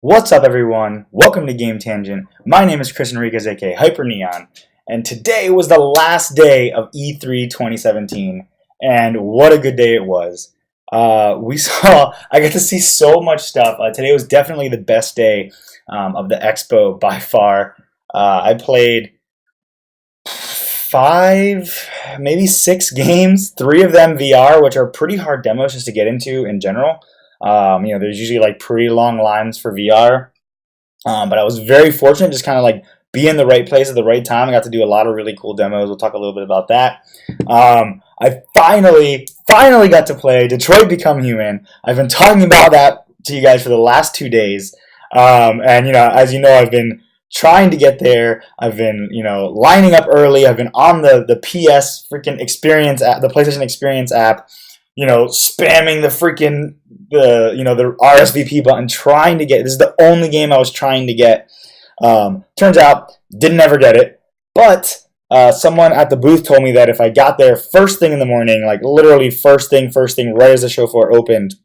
What's up, everyone? Welcome to Game Tangent. My name is Chris Enriquez, aka Hyper Neon, and today was the last day of E3 2017, and what a good day it was. I got to see so much stuff. Today was definitely the best day of the expo by far. I played 5, maybe 6 games, 3 of them VR, which are pretty hard demos just to get into in general. There's usually like pretty long lines for VR, but I was very fortunate, just kind of like be in the right place at the right time. I got to do a lot of really cool demos. We'll talk a little bit about that. I finally got to play Detroit Become Human. I've been talking about that to you guys for the last 2 days, as you know, I've been trying to get there. I've been, lining up early. I've been on the PS freaking experience app, the PlayStation Experience app, spamming the RSVP button, trying to get. This is the only game I was trying to get. Turns out, didn't ever get it. But someone at the booth told me that if I got there first thing in the morning, like literally first thing, right as the show floor opened,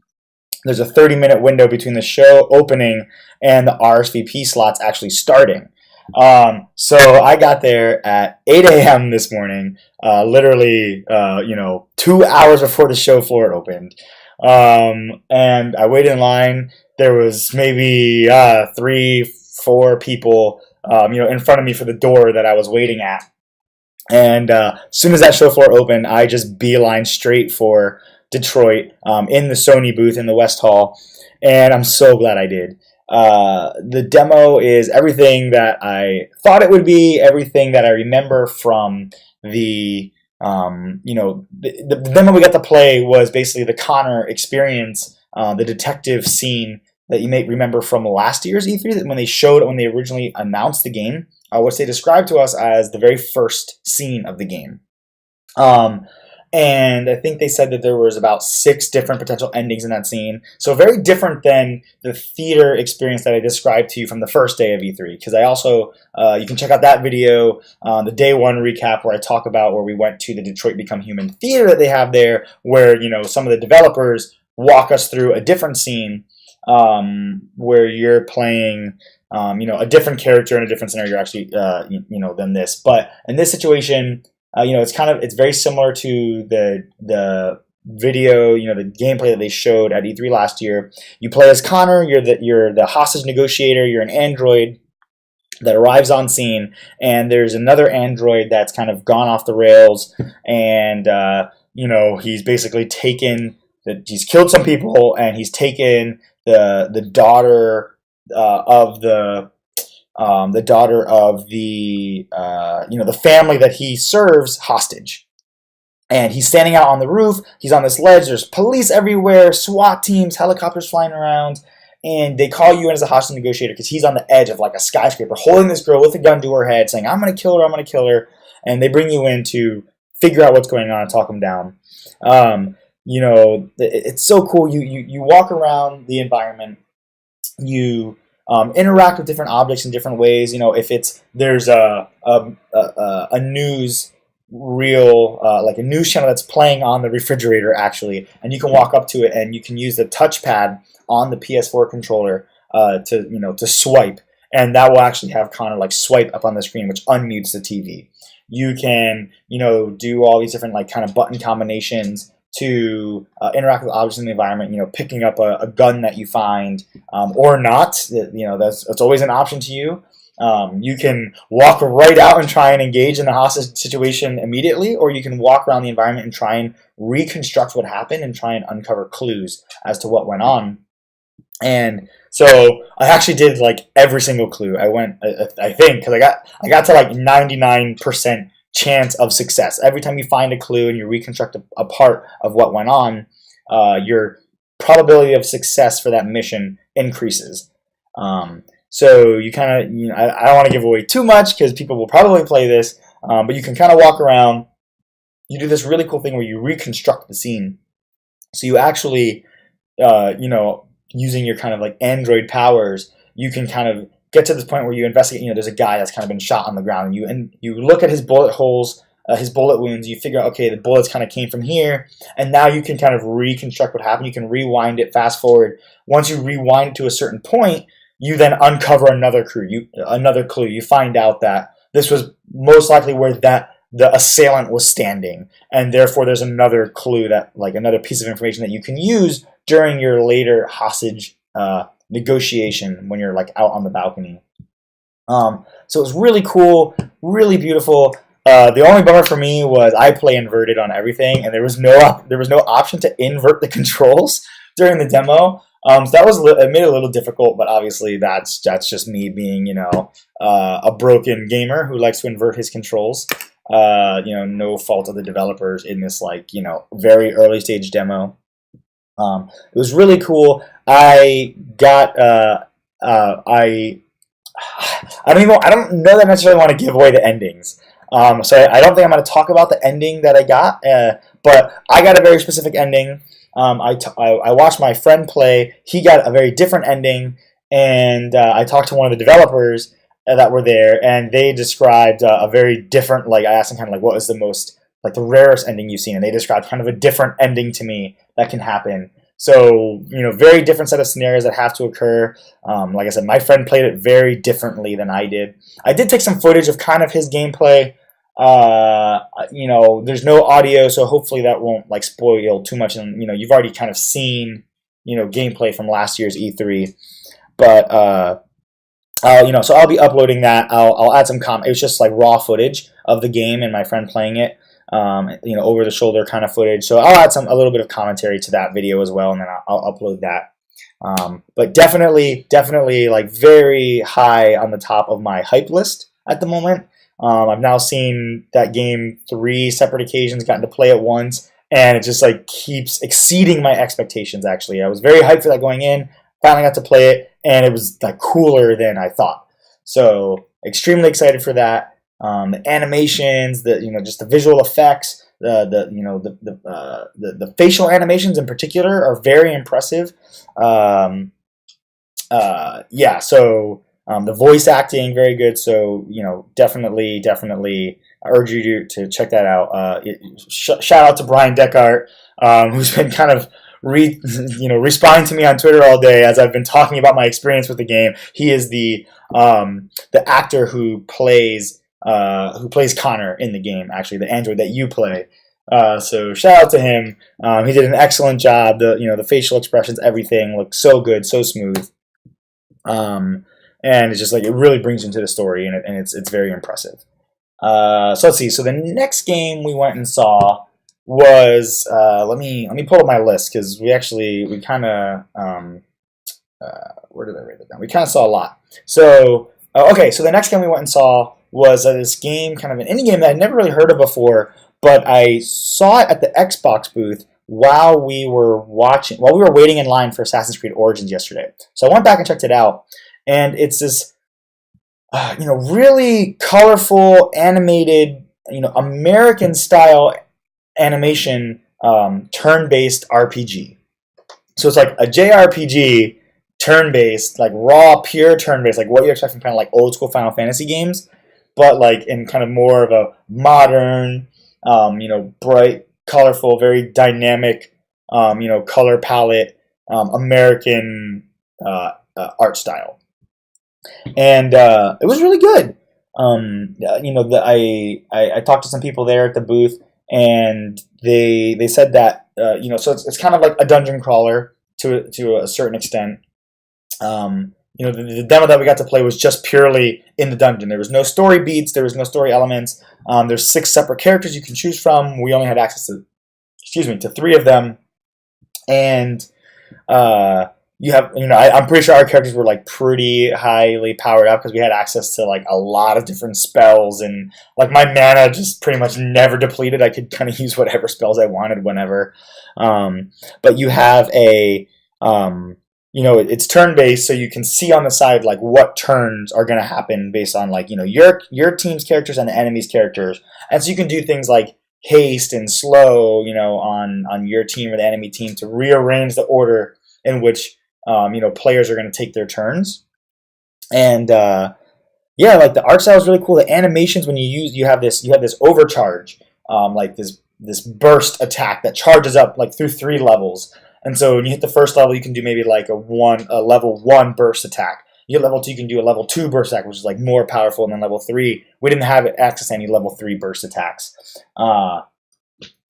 there's a 30-minute window between the show opening and the RSVP slots actually starting. So I got there at 8 a.m. this morning, literally, 2 hours before the show floor opened. And I waited in line. There was maybe 3-4 people, in front of me for the door that I was waiting at. And as soon as that show floor opened, I just beeline straight for Detroit, in the Sony booth in the West Hall. And I'm so glad I did. The demo is everything that I thought it would be, everything that I remember from the demo we got to play was basically the Connor experience, the detective scene that you may remember from last year's E3 when they originally announced the game, which they described to us as the very first scene of the game. And I think they said that there was about 6 different potential endings in that scene. So very different than the theater experience that I described to you from the first day of E3. Because I also, you can check out that video, the day 1 recap where I talk about where we went to the Detroit Become Human theater that they have there, where, some of the developers walk us through a different scene where you're playing, a different character in a different scenario actually, than this. But in this situation, it's very similar to the video, the gameplay that they showed at E3 last year. You play as Connor. You're the hostage negotiator. You're an android that arrives on scene, and there's another android that's kind of gone off the rails, and he's basically he's killed some people, and he's taken the daughter of the family that he serves hostage. And he's standing out on the roof. He's on this ledge. There's police everywhere, SWAT teams, helicopters flying around. And they call you in as a hostage negotiator because he's on the edge of like a skyscraper holding this girl with a gun to her head saying, I'm going to kill her. And they bring you in to figure out what's going on and talk him down. It's so cool. You walk around the environment. You interact with different objects in different ways. If there's a news reel, like a news channel that's playing on the refrigerator actually, and you can walk up to it and you can use the touchpad on the PS4 controller to swipe, and that will actually have Connor like swipe up on the screen, which unmutes the TV. You can do all these different like kind of button combinations to interact with objects in the environment, picking up a gun that you find or not. That's always an option to you. You can walk right out and try and engage in the hostage situation immediately, or you can walk around the environment and try and reconstruct what happened and try and uncover clues as to what went on. And so I actually did like every single clue. I think, because I got to like 99% chance of success. Every time you find a clue and you reconstruct a part of what went on, your probability of success for that mission increases. So you kind of, I don't want to give away too much because people will probably play this, but you can kind of walk around. You do this really cool thing where you reconstruct the scene. So you actually, using your kind of like android powers, you can kind of get to this point where you investigate. There's a guy that's kind of been shot on the ground, and you look at his bullet holes, his bullet wounds. You figure out, okay, the bullets kind of came from here, and now you can kind of reconstruct what happened. You can rewind it, fast forward. Once you rewind it to a certain point, you then uncover another clue. You find out that this was most likely where the assailant was standing, and therefore there's another clue, that like another piece of information that you can use during your later hostage negotiation when you're like out on the balcony. So it was really cool, really beautiful. The only bummer for me was I play inverted on everything, and there was no option to invert the controls during the demo. So that it made it a little difficult, but obviously that's just me being a broken gamer who likes to invert his controls. No fault of the developers in this very early stage demo. It was really cool. I don't know that I necessarily want to give away the endings. So I don't think I'm going to talk about the ending that I got, but I got a very specific ending. I watched my friend play. He got a very different ending, and I talked to one of the developers that were there, and they described a very different, I asked them kind of what was the most, the rarest ending you've seen, and they described kind of a different ending to me that can happen. So, very different set of scenarios that have to occur. Like I said, my friend played it very differently than I did. I did take some footage of kind of his gameplay. There's no audio, so hopefully that won't spoil too much. And you've already kind of seen gameplay from last year's E3, but so I'll be uploading that. I'll add some It was just raw footage of the game and my friend playing it. Over the shoulder kind of footage. So I'll add a little bit of commentary to that video as well, and then I'll upload that. But definitely very high on the top of my hype list at the moment. I've now seen that game 3 separate occasions, gotten to play it once, and it just keeps exceeding my expectations. Actually, I was very hyped for that going in. Finally got to play it, and it was cooler than I thought. So extremely excited for that. The animations, just the visual effects, the facial animations in particular are very impressive. The voice acting very good. So definitely I urge you to check that out. Shout out to Brian Deckart, who's been kind of responding to me on Twitter all day as I've been talking about my experience with the game. He is the actor who plays Connor in the game, actually, the android that you play. So shout out to him. He did an excellent job. The facial expressions, everything looked so good, so smooth. And it's just it really brings you into the story, and it's very impressive. So let's see. So the next game we went and saw was let me pull up my list, because we kind of where did I write it down? We kind of saw a lot. So okay, so the next game we went and saw was this game, kind of an indie game that I'd never really heard of before, but I saw it at the Xbox booth while we were waiting in line for Assassin's Creed Origins yesterday. So I went back and checked it out, and it's this, really colorful, animated, American-style animation, turn-based RPG. So it's a JRPG, turn-based, raw, pure turn-based, what you expect from kind of old-school Final Fantasy games, but in kind of more of a modern, bright, colorful, very dynamic, color palette, American art style. And it was really good. I talked to some people there at the booth, and they said that so it's kind of like a dungeon crawler to a certain extent. The demo that we got to play was just purely in the dungeon. There was no story beats. There was no story elements. There's 6 separate characters you can choose from. We only had access to 3 of them, and I'm pretty sure our characters were pretty highly powered up, because we had access to a lot of different spells, and my mana just pretty much never depleted. I could kind of use whatever spells I wanted whenever. But you have a it's turn-based, so you can see on the side what turns are going to happen based on your team's characters and the enemy's characters, and so you can do things like haste and slow, on your team or the enemy team, to rearrange the order in which players are going to take their turns. And yeah, like the art style is really cool. The animations when you have this overcharge, like this burst attack that charges up like through 3 levels. And so when you hit the first level, you can do maybe like a level 1 burst attack. You hit level 2, you can do a level 2 burst attack, which is like more powerful. And then level 3, we didn't have access to any level 3 burst attacks.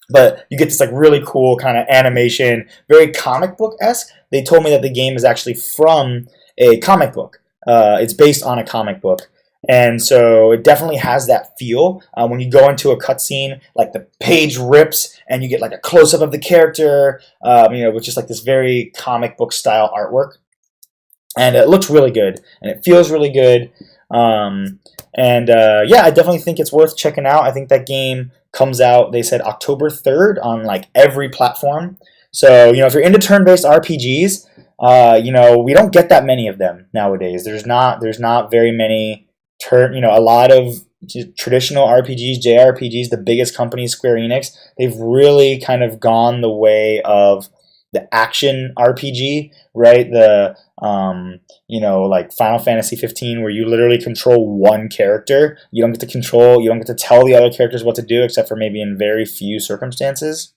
But you get this like really cool kind of animation, very comic book esque. They told me that the game is actually from a comic book. It's based on a comic book, and so it definitely has that feel. When you go into a cutscene, like the page rips, and you get like a close up of the character, with just like this very comic book style artwork, and it looks really good, and it feels really good. Yeah, I definitely think it's worth checking out. I think that game comes out, they said October 3rd on like every platform. So, if you're into turn-based RPGs, we don't get that many of them nowadays. There's not very many a lot of traditional RPGs, JRPGs, the biggest companies, Square Enix, they've really kind of gone the way of the action RPG, right? Like Final Fantasy 15, where you literally control one character. You don't get to tell the other characters what to do, except for maybe in very few circumstances.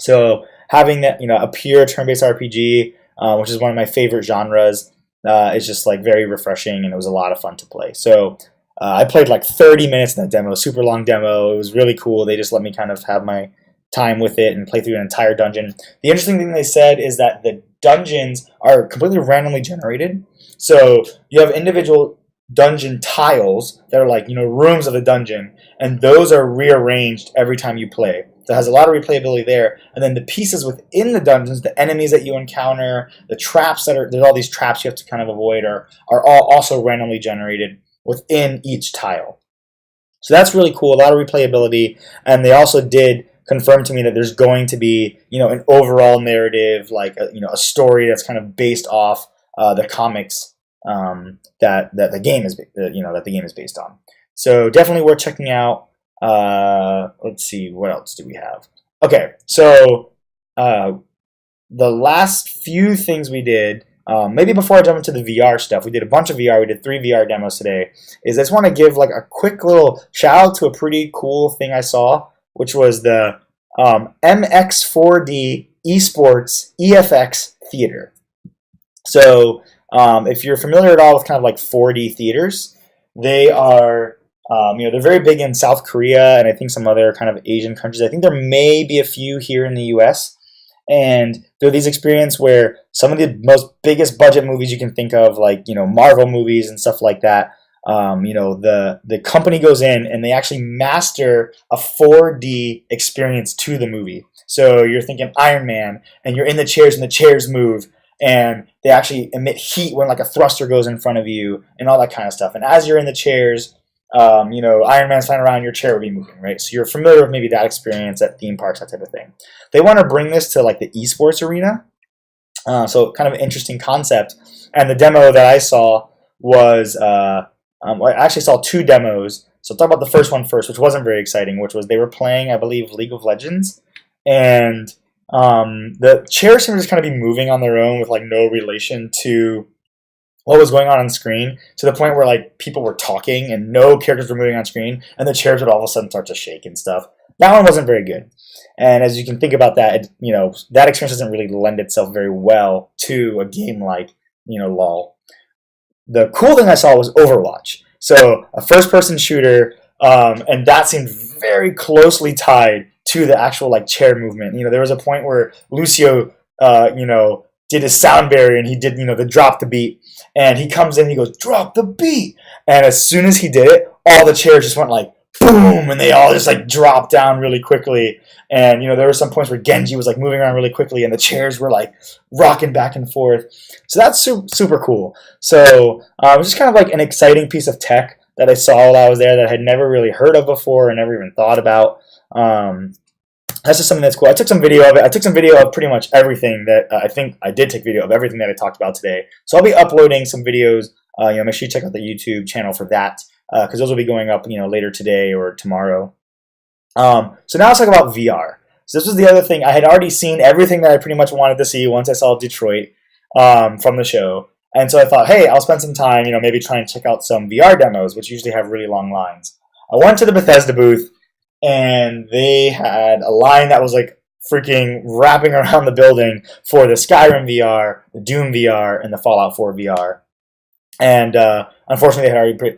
So having that, a pure turn-based RPG, which is one of my favorite genres, is just like very refreshing, and it was a lot of fun to play. So I played like 30 minutes in that demo, super long demo. It was really cool. They just let me kind of have my time with it and play through an entire dungeon. The interesting thing they said is that the dungeons are completely randomly generated. So you have individual dungeon tiles that are like, rooms of the dungeon, and those are rearranged every time you play. So it has a lot of replayability there. And then the pieces within the dungeons, the enemies that you encounter, the traps there's all these traps you have to kind of avoid, are all also randomly generated within each tile. So that's really cool, a lot of replayability. And they also did confirm to me that there's going to be, an overall narrative, like a story that's kind of based off the comics that the game is based on. So definitely worth checking out. Let's see, what else do we have? Okay, so the last few things we did, maybe before I jump into the VR stuff, we did a bunch of VR. We did 3 VR demos today. I just want to give like a quick little shout out to a pretty cool thing I saw, which was the MX4D Esports EFX Theater. So if you're familiar at all with kind of like 4D theaters, they are, they're very big in South Korea and I think some other kind of Asian countries. I think there may be a few here in the US. And they're these experiences where some of the most biggest budget movies you can think of, like, Marvel movies and stuff like that, the company goes in and they actually master a 4D experience to the movie. So you're thinking Iron Man, and you're in the chairs, and the chairs move, and they actually emit heat when like a thruster goes in front of you, and all that kind of stuff. And as you're in the chairs, Iron Man's flying around, your chair will be moving, right? So you're familiar with maybe that experience at theme parks, that type of thing. They want to bring this to like the esports arena. So kind of an interesting concept. And the demo that I saw was, I actually saw 2 demos. So I'll talk about the first one first, which wasn't very exciting, which was they were playing, I believe, League of Legends. And the chairs seemed to just kind of be moving on their own with like no relation to what was going on screen, to the point where like people were talking and no characters were moving on screen, and the chairs would all of a sudden start to shake and stuff. That one wasn't very good. And as you can think about that, that experience doesn't really lend itself very well to a game like, LoL. The cool thing I saw was Overwatch. So a first-person shooter, and that seemed very closely tied to the actual like chair movement. There was a point where Lucio, did his sound barrier, and he did, the drop the beat, and he comes in and he goes, drop the beat. And as soon as he did it, all the chairs just went like boom, and they all just like dropped down really quickly. And there were some points where Genji was like moving around really quickly, and the chairs were like rocking back and forth. So that's super cool. So it was just kind of like an exciting piece of tech that I saw while I was there that I had never really heard of before and never even thought about. That's just something that's cool. I took some video of it. I took some video of pretty much everything that I think I did take video of everything that I talked about today. So I'll be uploading some videos. Make sure you check out the YouTube channel for that, because those will be going up, later today or tomorrow. So now let's talk about VR. So this was the other thing. I had already seen everything that I pretty much wanted to see once I saw Detroit from the show. And so I thought, hey, I'll spend some time, maybe try and check out some VR demos, which usually have really long lines. I went to the Bethesda booth, and they had a line that was like freaking wrapping around the building for the Skyrim VR, the Doom VR, and the Fallout 4 VR. And unfortunately,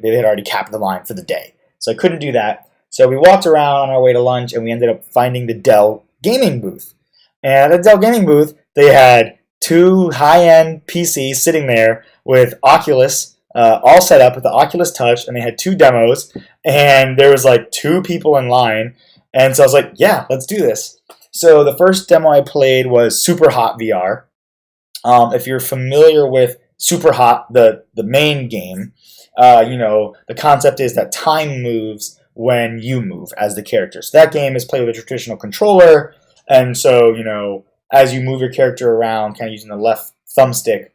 they had already capped the line for the day, so I couldn't do that. So we walked around on our way to lunch, and we ended up finding the Dell gaming booth. And at the Dell gaming booth, they had two high-end PCs sitting there with Oculus all set up with the Oculus Touch, and they had two demos, and there was like two people in line, and so I was like, yeah, let's do this. So the first demo I played was Superhot VR. If you're familiar with Superhot, the main game, the concept is that time moves when you move as the character. So that game is played with a traditional controller, and so, as you move your character around, kind of using the left thumbstick,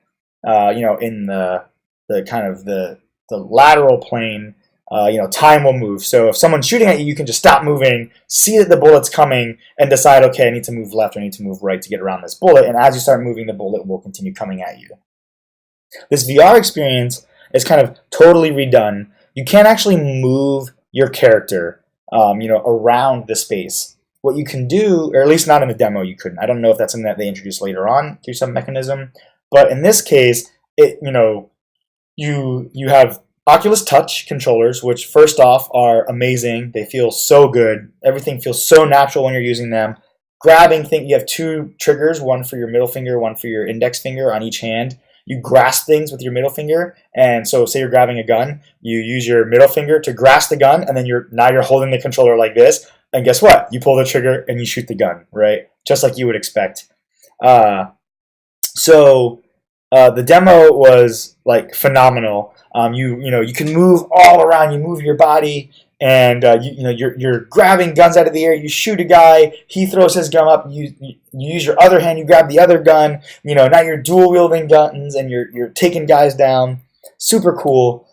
in the kind of the lateral plane, time will move. So if someone's shooting at you, you can just stop moving, see that the bullet's coming, and decide, okay, I need to move left or I need to move right to get around this bullet. And as you start moving, the bullet will continue coming at you. This VR experience is kind of totally redone. You can't actually move your character, around the space. What you can do, or at least not in the demo, you couldn't. I don't know if that's something that they introduced later on through some mechanism, but in this case, you have Oculus Touch controllers, which first off are amazing. They feel so good. Everything feels so natural when you're using them. Grabbing things, you have two triggers, one for your middle finger, one for your index finger on each hand. You grasp things with your middle finger, and so say you're grabbing a gun, you use your middle finger to grasp the gun, and then now you're holding the controller like this, and guess what? You pull the trigger and you shoot the gun, right? Just like you would expect. So the demo was like phenomenal. You can move all around. You move your body, and you're grabbing guns out of the air. You shoot a guy. He throws his gun up. You use your other hand. You grab the other gun. Now you're dual wielding guns, and you're taking guys down. Super cool.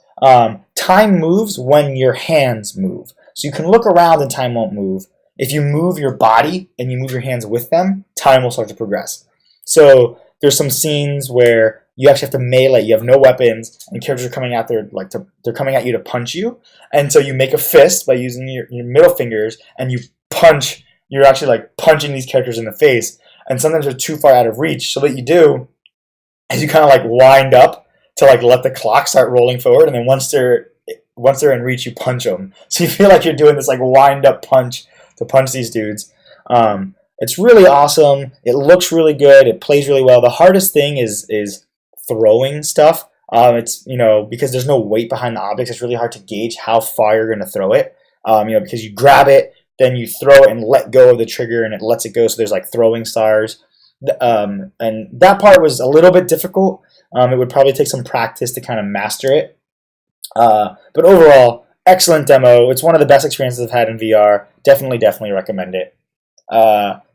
Time moves when your hands move, so you can look around and time won't move. If you move your body and you move your hands with them, time will start to progress. So there's some scenes where you actually have to melee. You have no weapons, and characters are coming out there they're coming at you to punch you. And so you make a fist by using your middle fingers, and you punch. You're actually like punching these characters in the face. And sometimes they're too far out of reach. So what you do is you kind of like wind up to like let the clock start rolling forward, and then once they're in reach, you punch them. So you feel like you're doing this like wind up punch to punch these dudes. It's really awesome. It looks really good. It plays really well. The hardest thing is throwing stuff. It's because there's no weight behind the objects, it's really hard to gauge how far you're going to throw it. Because you grab it, then you throw it and let go of the trigger, and it lets it go. So there's like throwing stars, and that part was a little bit difficult. It would probably take some practice to kind of master it. But overall, excellent demo. It's one of the best experiences I've had in VR. Definitely recommend it.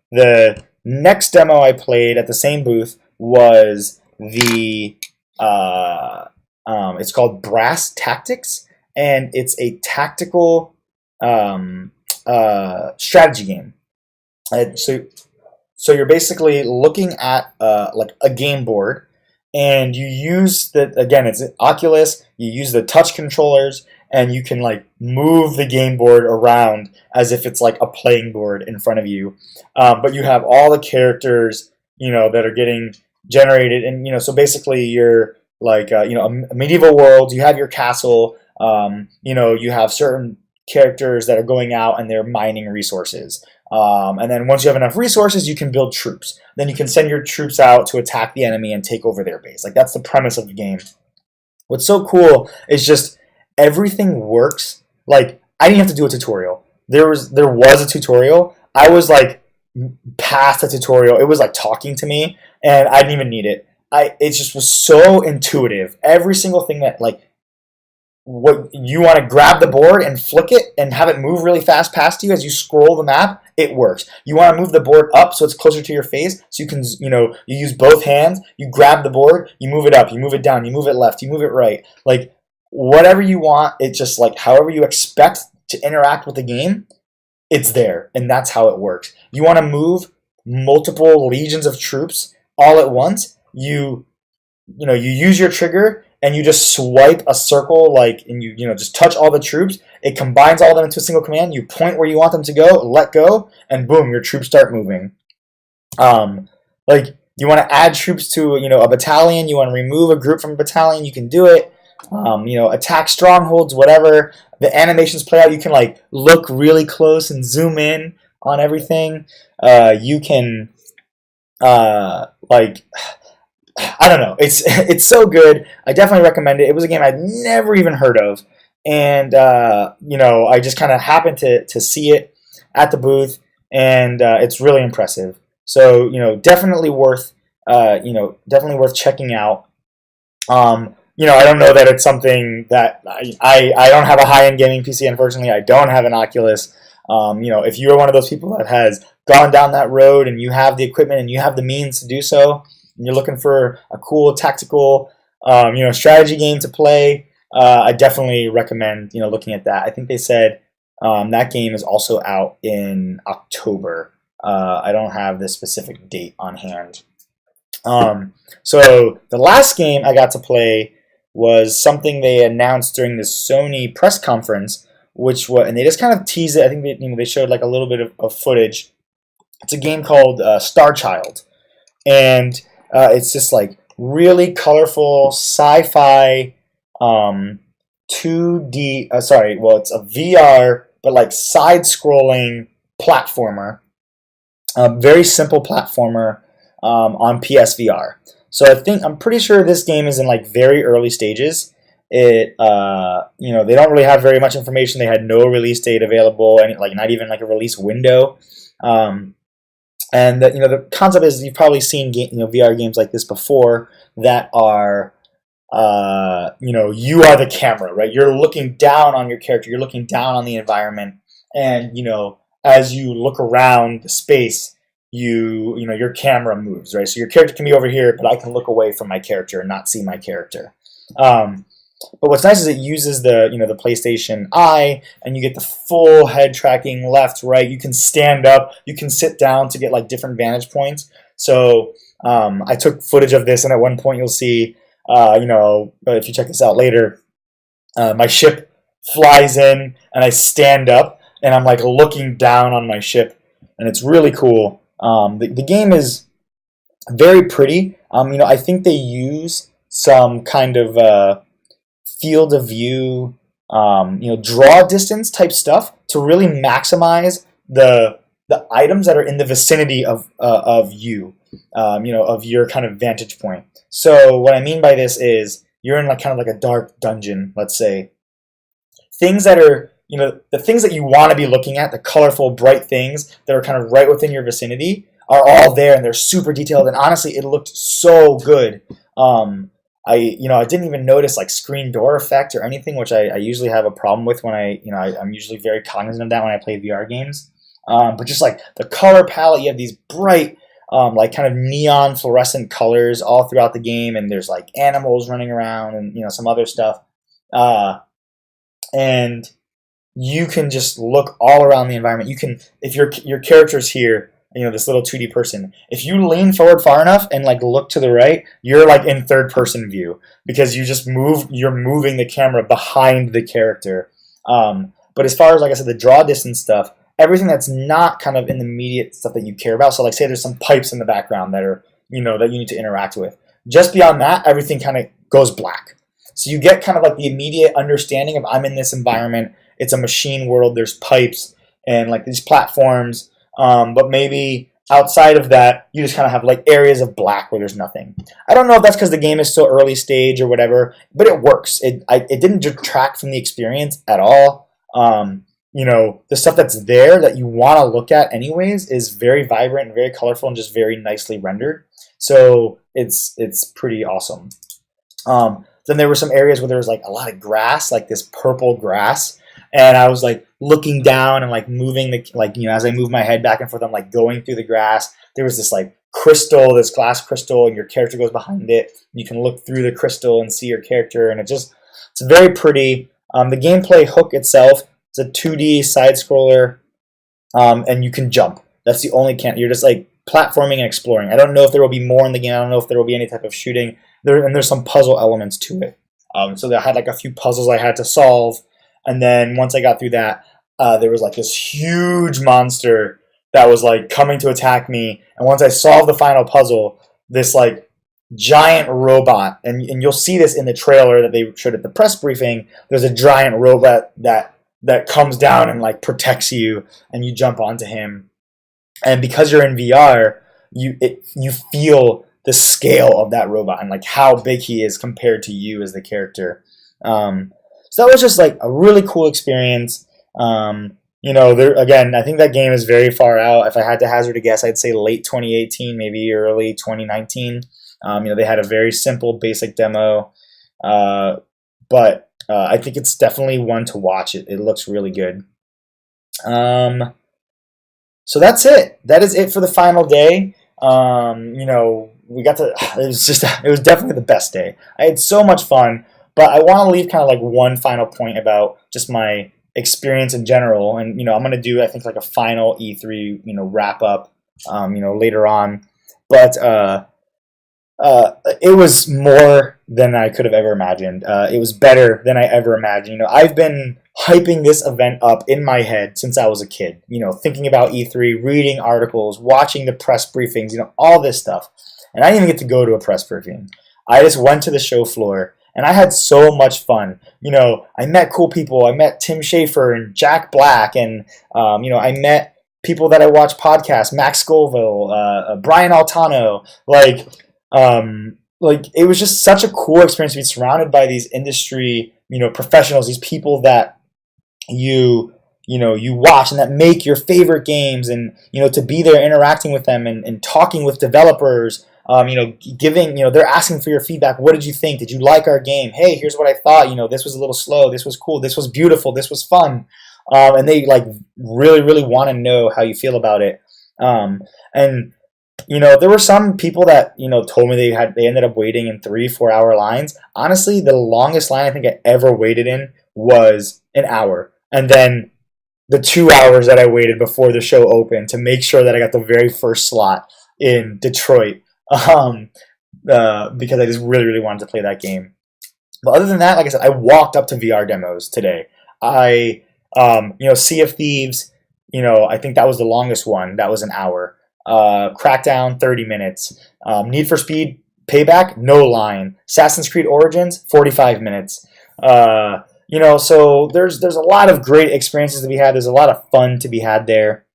The next demo I played at the same booth was it's called Brass Tactics, and it's a tactical strategy game. So you're basically looking at like a game board, and you use it's Oculus. You use the touch controllers, and you can like move the game board around as if it's like a playing board in front of you. But you have all the characters, that are getting generated, and so basically you're like a medieval world. You have your castle. You have certain characters that are going out and they're mining resources. And then once you have enough resources, you can build troops. Then you can send your troops out to attack the enemy and take over their base. Like that's the premise of the game. What's so cool is just everything works. Like I didn't have to do a tutorial. There was a tutorial. I was like past the tutorial. It was like talking to me, and I didn't even need it. It just was so intuitive. Every single thing that what you want to grab the board and flick it and have it move really fast past you as you scroll the map, it works. You want to move the board up so it's closer to your face, so you can, you use both hands, you grab the board, you move it up, you move it down, you move it left, you move it right. Like, whatever you want, it's just like however you expect to interact with the game, it's there, and that's how it works. You want to move multiple legions of troops all at once, you you use your trigger and you just swipe a circle, like, and just touch all the troops. It combines all of them into a single command. You point where you want them to go, let go, and boom, your troops start moving. Like, you want to add troops to a battalion, you want to remove a group from a battalion, you can do it. Attack strongholds, whatever. The animations play out. You can like look really close and zoom in on everything. You can like, I don't know. It's so good. I definitely recommend it. It was a game I'd never even heard of, and I just kind of happened to see it at the booth, and it's really impressive. So definitely worth checking out. I don't know that it's something that I don't have a high-end gaming PC, unfortunately. I don't have an Oculus. If you're one of those people that has gone down that road and you have the equipment and you have the means to do so, and you're looking for a cool tactical, strategy game to play, I definitely recommend, looking at that. I think they said that game is also out in October. I don't have the specific date on hand. So the last game I got to play was something they announced during the Sony press conference, and they just kind of teased it. I think they showed like a little bit of footage. It's a game called Starchild, and it's just like really colorful sci-fi 2D. It's a VR, but like side-scrolling platformer. Very simple platformer on PSVR. So I'm pretty sure this game is in like very early stages. They don't really have very much information. They had no release date available, and like not even like a release window. And the concept is you've probably seen VR games like this before that are you are the camera, right? You're looking down on your character. You're looking down on the environment, and as you look around the space, your camera moves, right? So your character can be over here, but I can look away from my character and not see my character. But what's nice is it uses the PlayStation Eye, and you get the full head tracking, left, right. You can stand up, you can sit down to get like different vantage points. So I took footage of this, and at one point you'll see, if you check this out later, my ship flies in, and I stand up, and I'm like looking down on my ship, and it's really cool. The game is very pretty. I think they use some kind of field of view, draw distance type stuff to really maximize the items that are in the vicinity of you, of your kind of vantage point. So what I mean by this is you're in like kind of like a dark dungeon, let's say. Things that are the things that you want to be looking at, the colorful, bright things that are kind of right within your vicinity, are all there, and they're super detailed. And honestly, it looked so good. I didn't even notice like screen door effect or anything, which I usually have a problem with when I'm usually very cognizant of that when I play VR games. But just like the color palette, you have these bright, like kind of neon fluorescent colors all throughout the game, and there's like animals running around and some other stuff. And you can just look all around the environment. You can, if your character's here, this little 2D person, if you lean forward far enough and like look to the right, you're like in third person view because you're moving the camera behind the character. But as far as, like I said, the draw distance stuff, everything that's not kind of in the immediate stuff that you care about. So like say there's some pipes in the background that are, that you need to interact with. Just beyond that, everything kind of goes black. So you get kind of like the immediate understanding of I'm in this environment. It's a machine world. There's pipes and like these platforms. But maybe outside of that, you just kind of have like areas of black where there's nothing. I don't know if that's because the game is still early stage or whatever, but it works. It didn't detract from the experience at all. The stuff that's there that you want to look at anyways is very vibrant and very colorful and just very nicely rendered. So it's pretty awesome. Then there were some areas where there was like a lot of grass, like this purple grass. And I was like looking down and like moving as I move my head back and forth, I'm like going through the grass. There was this like crystal, this glass crystal, and your character goes behind it. You can look through the crystal and see your character, and it's very pretty. The gameplay hook itself is a 2D side scroller, and you can jump. That's the only you're just like platforming and exploring. I don't know if there will be more in the game. I don't know if there will be any type of shooting. there's some puzzle elements to it. So I had like a few puzzles I had to solve, and then once I got through that, there was like this huge monster that was like coming to attack me. And once I solved the final puzzle, this like giant robot, and you'll see this in the trailer that they showed at the press briefing. There's a giant robot that comes down and like protects you, and you jump onto him. And because you're in VR, you feel the scale of that robot and like how big he is compared to you as the character. So that was just like a really cool experience. There again, I think that game is very far out. If I had to hazard a guess, I'd say late 2018, maybe early 2019. They had a very simple, basic demo, but I think it's definitely one to watch. It looks really good. So that's it. That is it for the final day. We got to. It was definitely the best day. I had so much fun, but I want to leave kind of like one final point about just my experience in general. And I'm going to do, I think, like a final E3 wrap up later on. But it was more than I could have ever imagined. It was better than I ever imagined. I've been hyping this event up in my head since I was a kid. Thinking about E3, reading articles, watching the press briefings, all this stuff. And I didn't even get to go to a press briefing. I just went to the show floor, and I had so much fun. I met cool people. I met Tim Schafer and Jack Black, and I met people that I watch podcasts, Max Scoville, Brian Altano. It was just such a cool experience to be surrounded by these industry, professionals, these people that you watch and that make your favorite games, and to be there interacting with them and talking with developers. Giving, they're asking for your feedback. What did you think? Did you like our game? Hey, here's what I thought. This was a little slow. This was cool. This was beautiful. This was fun. And they really, really want to know how you feel about it. There were some people that, told me they ended up waiting in 3-4 hour lines. Honestly, the longest line I think I ever waited in was an hour. And then the 2 hours that I waited before the show opened to make sure that I got the very first slot in Detroit. Because I just really, really wanted to play that game. But other than that, like I said, I walked up to VR demos today. Sea of Thieves, I think that was the longest one. That was an hour. Crackdown, 30 minutes. Need for Speed Payback, no line. Assassin's Creed Origins, 45 minutes. So there's a lot of great experiences to be had. There's a lot of fun to be had there.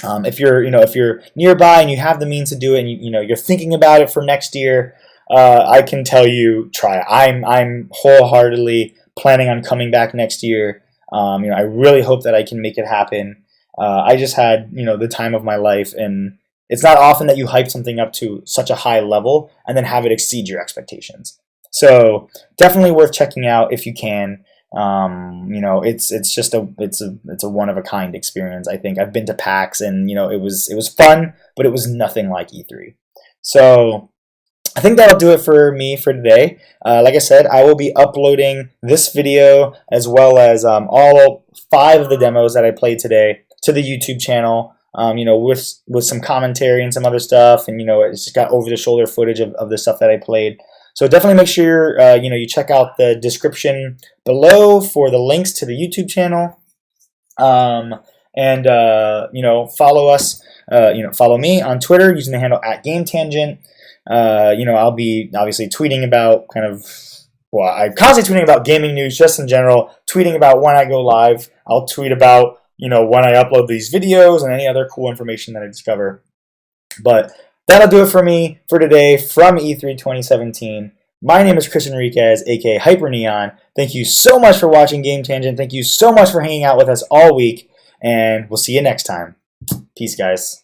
If you're nearby and you have the means to do it, and you're thinking about it for next year, I can tell you, try it. I'm wholeheartedly planning on coming back next year. I really hope that I can make it happen. I just had the time of my life, and it's not often that you hype something up to such a high level and then have it exceed your expectations. So definitely worth checking out if you can. It's a one of a kind experience. I think I've been to PAX, and it was fun, but it was nothing like E3. So I think that'll do it for me for today. Like I said, I will be uploading this video as well as all 5 of the demos that I played today to the YouTube channel. With some commentary and some other stuff, and it's just got over the shoulder footage of the stuff that I played. So definitely make sure you check out the description below for the links to the YouTube channel, and follow us. Follow me on Twitter using the handle @GameTangent. I'll be obviously tweeting about I'm constantly tweeting about gaming news just in general. Tweeting about when I go live. I'll tweet about when I upload these videos and any other cool information that I discover. But that'll do it for me for today from E3 2017. My name is Chris Enriquez, aka Hyper Neon. Thank you so much for watching Game Tangent. Thank you so much for hanging out with us all week, and we'll see you next time. Peace, guys.